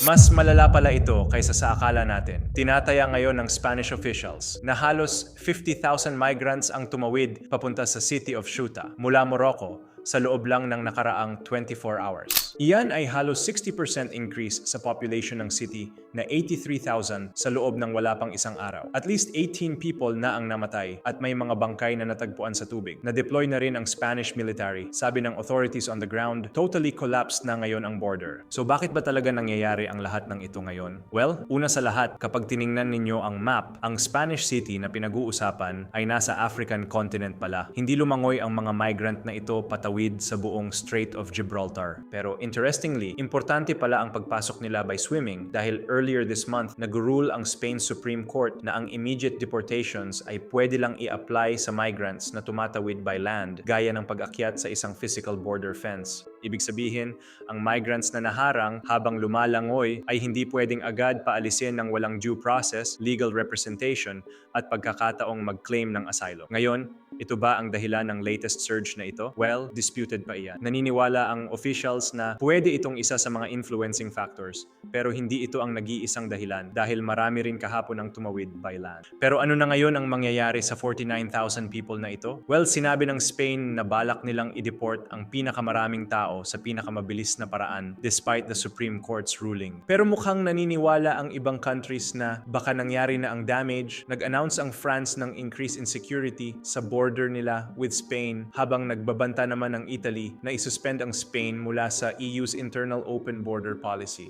Mas malala pala ito kaysa sa akala natin. Tinataya ngayon ng Spanish officials na halos 50,000 migrants ang tumawid papunta sa city of Ceuta mula Morocco sa loob lang ng nakaraang 24 hours. Iyan ay halos 60% increase sa population ng city na 83,000 sa loob ng wala pang isang araw. At least 18 people na ang namatay at may mga bangkay na natagpuan sa tubig. Na-deploy na rin ang Spanish military. Sabi ng authorities on the ground, totally collapsed na ngayon ang border. So bakit ba talaga nangyayari ang lahat ng ito ngayon? Well, una sa lahat, kapag tiningnan ninyo ang map, ang Spanish city na pinag-uusapan ay nasa African continent pala. Hindi lumangoy ang mga migrant na ito patawid sa buong Strait of Gibraltar. Pero interestingly, importante pala ang pagpasok nila by swimming dahil earlier this month, nag-rule ang Spain's Supreme Court na ang immediate deportations ay pwede lang i-apply sa migrants na tumatawid by land gaya ng pag-akyat sa isang physical border fence. Ibig sabihin, ang migrants na naharang habang lumalangoy ay hindi pwedeng agad paalisin ng walang due process, legal representation at pagkakataong mag-claim ng asylum. Ngayon, ito ba ang dahilan ng latest surge na ito? Well, disputed pa iyan. Naniniwala ang officials na pwede itong isa sa mga influencing factors, pero hindi ito ang nag-iisang dahilan dahil marami rin kahapon ang tumawid by land. Pero ano na ngayon ang mangyayari sa 49,000 people na ito? Well, sinabi ng Spain na balak nilang i-deport ang pinakamaraming tao sa pinakamabilis na paraan despite the Supreme Court's ruling. Pero mukhang naniniwala ang ibang countries na baka nangyari na ang damage. Nag-announce ang France ng increase in security sa border nila with Spain habang nagbabanta naman ang Italy na isuspend ang Spain mula sa EU's internal open border policy.